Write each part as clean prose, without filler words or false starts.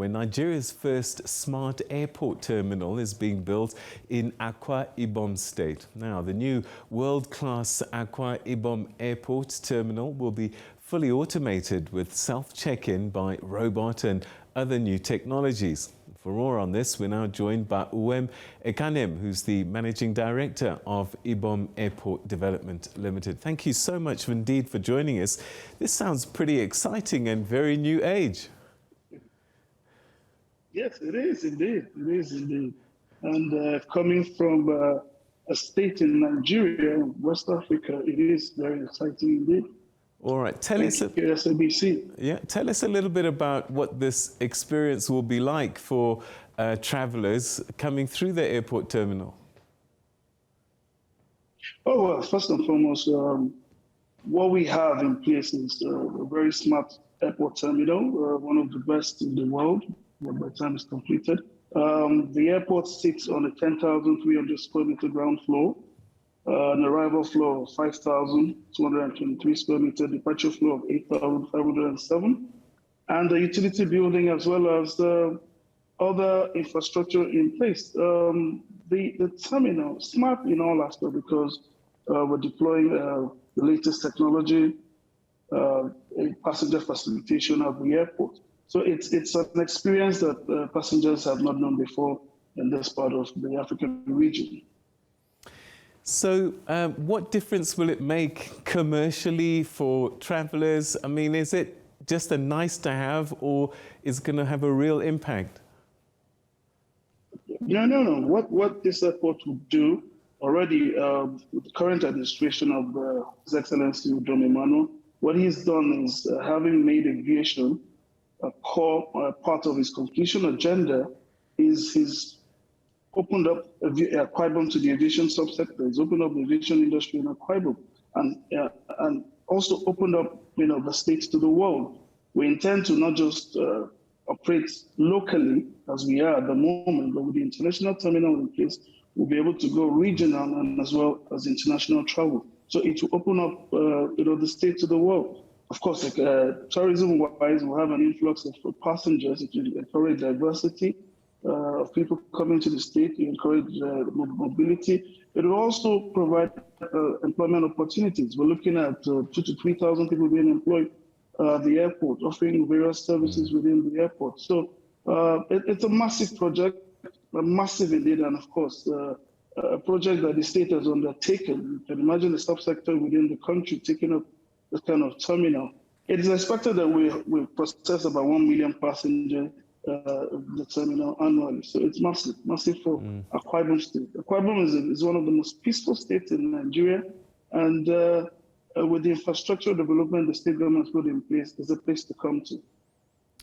where Nigeria's first smart airport terminal is being built in Akwa Ibom State. Now, the new world-class Akwa Ibom Airport Terminal will be fully automated with self-check-in by robot and other new technologies. For more on this, we're now joined by Uwem Ekanem, who's the Managing Director of Ibom Airport Development Limited. Thank you so much indeed for joining us. This sounds pretty exciting and very new age. Yes, it is indeed. It is indeed. And coming from a state in Nigeria, West Africa, it is very exciting indeed. All right, tell us SABC. Yeah, tell us a little bit about what this experience will be like for travelers coming through the airport terminal. Oh, well, first and foremost, what we have in place is a very smart airport terminal, one of the best in the world by the time it's completed. The airport sits on a 10,300 square meter ground floor, an arrival floor of 5,223 square meter, departure floor of 8,507, and a utility building as well as other infrastructure in place. The terminal, smart in all aspects because we're deploying the latest technology, passenger facilitation of the airport. So it's an experience that passengers have not known before in this part of the African region. So what difference will it make commercially for travelers? I mean, is it just a nice to have, or is it going to have a real impact? No. What this airport will do already with the current administration of His Excellency Uwem Ekanem, what he's done is having made aviation a core part of his completion agenda, is he's opened up Akwa Ibom to the aviation subsector. He's opened up the aviation industry in Akwa Ibom, and also opened up, the state to the world. We intend to not just operate locally as we are at the moment, but with the international terminal in place, we'll be able to go regional and as well as international travel. So it will open up, the state to the world. Of course, tourism-wise, we'll have an influx of passengers. It will encourage diversity of people coming to the state, to encourage mobility. It will also provide employment opportunities. We're looking at 2,000 to 3,000 people being employed at the airport, offering various services within the airport. So it's a massive project, massive indeed, and of course, a project that the state has undertaken. You can imagine the subsector within the country taking up this kind of terminal. It is expected that we process about 1 million passengers the terminal annually. So it's massive for Akwa Ibom State. Akwa Ibom is one of the most peaceful states in Nigeria, and with the infrastructure development the state government has put in place, there's a place to come to.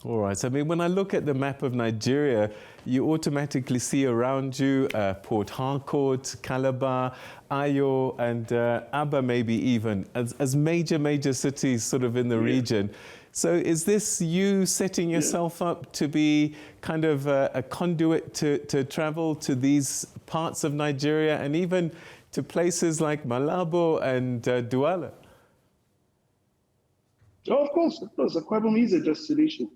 All right. So, I mean, when I look at the map of Nigeria, you automatically see around you Port Harcourt, Calabar, Ayo, and Aba maybe even, as major cities sort of in the region. So is this you setting yourself up to be kind of a conduit to travel to these parts of Nigeria and even to places like Malabo and Douala? Oh, of course. Akwa Ibom is a destination.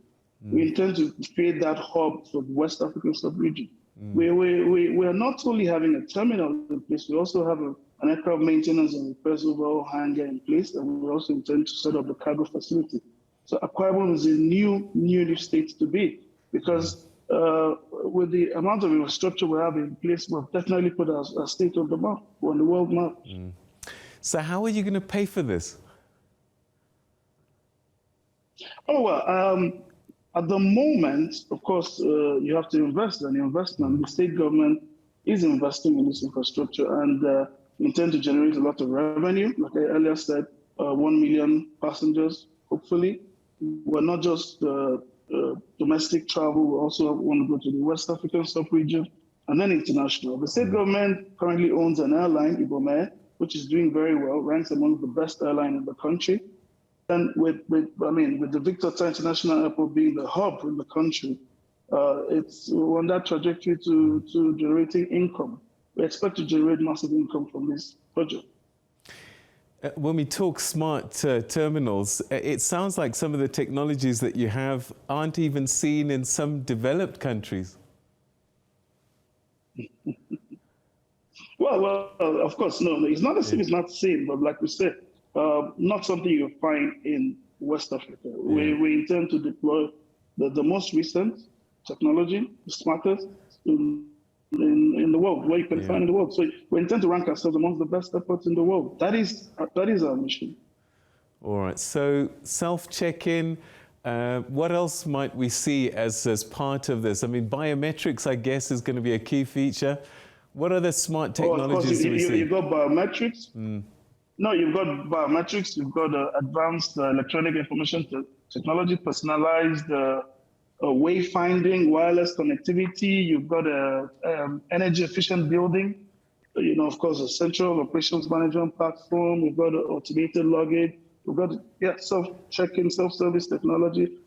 We intend to create that hub for the West African sub-region. We are not only having a terminal in place, we also have an aircraft maintenance and repairs overall hangar in place, and we also intend to set up the cargo facility. So Akwa Ibom is a new state to be, because with the amount of infrastructure we have in place, we've definitely put our state on the map, on the world map. So how are you going to pay for this? Oh, well, at the moment, of course, you have to invest, and investment. The state government is investing in this infrastructure, and intend to generate a lot of revenue. Like I earlier said, 1 million passengers, hopefully. We're not just domestic travel, we also want to go to the West African sub-region and then international. The state government currently owns an airline, Ibom Air, which is doing very well, ranks among the best airline in the country. And with the Victor International Airport being the hub in the country, it's on that trajectory to generating income. We expect to generate massive income from this project. When we talk smart terminals, it sounds like some of the technologies that you have aren't even seen in some developed countries. Well, of course, no. It's not as if it's not seen, but like we said, not something you find in West Africa. We intend to deploy the most recent technology, the smartest in the world, where you can find in the world. So we intend to rank ourselves amongst the best airports in the world. That is our mission. All right. So self-check-in. What else might we see as part of this? I mean, biometrics, I guess, is going to be a key feature. What other smart technologies do we see? You've got biometrics. No, you've got biometrics. You've got advanced electronic information technology, personalized wayfinding, wireless connectivity. You've got energy efficient building. Of course, a central operations management platform. We've got automated luggage. We've got self-check-in, self-service technology.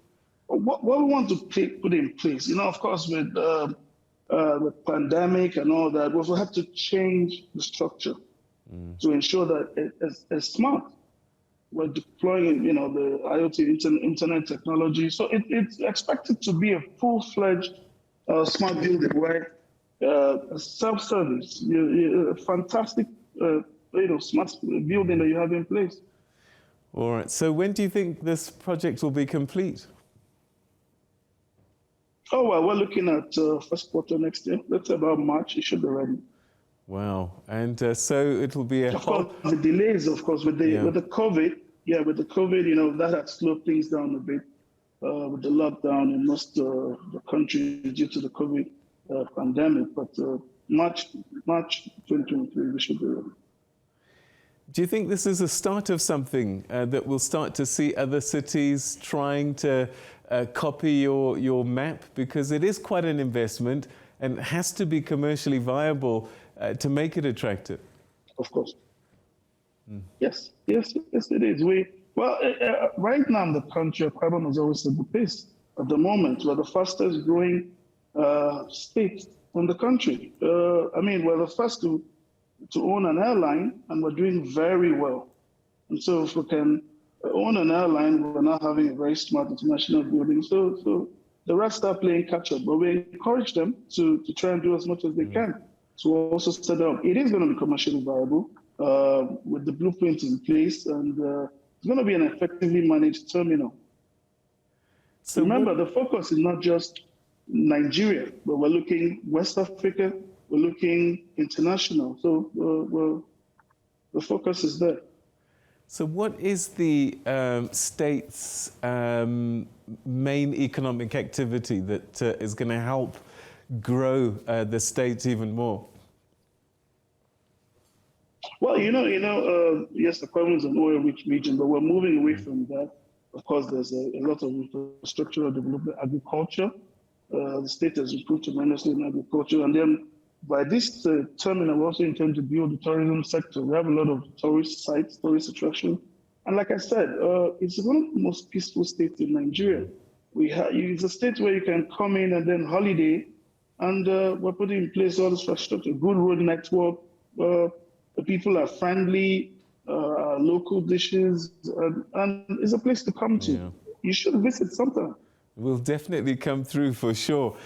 What we want to put in place, of course, with the pandemic and all that, we've had to change the structure to ensure that it's smart. We're deploying, the IoT internet technology. So it's expected to be a full-fledged smart building where self-service, a fantastic, smart building that you have in place. All right. So when do you think this project will be complete? Oh, well, we're looking at first quarter next year. That's about March. It should be ready. Wow. And so it will be Of course, the delays, of course, with the COVID, with the COVID, that has slowed things down a bit with the lockdown in most of the countries due to the COVID pandemic. But March 2023, we should be ready. Do you think this is a start of something that we'll start to see other cities trying to copy your map? Because it is quite an investment and it has to be commercially viable to make it attractive. Of course. Yes, it is. Right now in the country, Akwa Ibom is always at the pace. At the moment, we're the fastest growing state in the country. We're the first to own an airline, and we're doing very well. And so if we can own an airline, we're now having a very smart international building. So the rest are playing catch up, but we encourage them to try and do as much as they can. So we'll also set up, it is going to be commercially viable with the blueprint in place, and it's going to be an effectively managed terminal. So remember, the focus is not just Nigeria, but we're looking West Africa, we're looking international. So the focus is there. So what is the state's main economic activity that is going to help grow the state even more? Well, yes, Akwa Ibom is an oil-rich region, but we're moving away from that. Of course, there's a lot of infrastructural development, agriculture. The state has improved tremendously in agriculture. And then by this terminal, we also intend to build the tourism sector. We have a lot of tourist sites, tourist attractions. And like I said, it's one of the most peaceful states in Nigeria. It's a state where you can come in and then holiday, and we're putting in place all this infrastructure, good road network. The people are friendly, local dishes, and it's a place to come to. Yeah. You should visit sometime. We'll definitely come through for sure.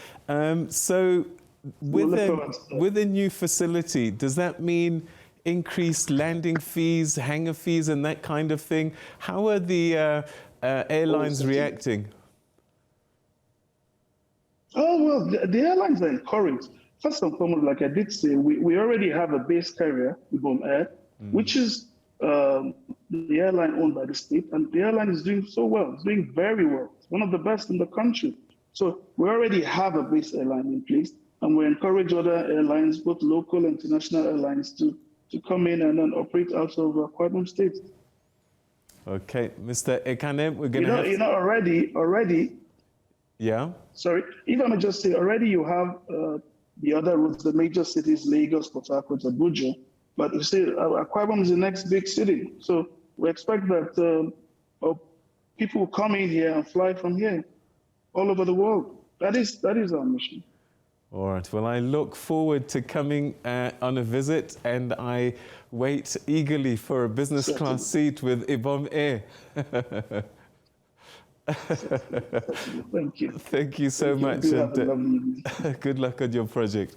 So with a new facility, does that mean increased landing fees, hangar fees, and that kind of thing? How are the airlines reacting? Oh, well, the airlines are encouraged. First and foremost, like I did say, we already have a base carrier, Uwem Air, which is the airline owned by the state, and the airline is doing so well. It's doing very well. It's one of the best in the country. So we already have a base airline in place, and we encourage other airlines, both local and international airlines, to come in and then operate out of Akwa Ibom State. Okay, Mr. Ekanem, we're going to have... already... Yeah? Sorry, if I may just say, already you have the other routes, the major cities, Lagos, Port Harcourt, Abuja. But you see, Akwa Ibom is the next big city. So we expect that people will come in here and fly from here all over the world. That is our mission. All right. Well, I look forward to coming on a visit, and I wait eagerly for a business class seat with Ibom Air. Thank you. Thank you so much. You. Have a lovely evening. Good luck on your project.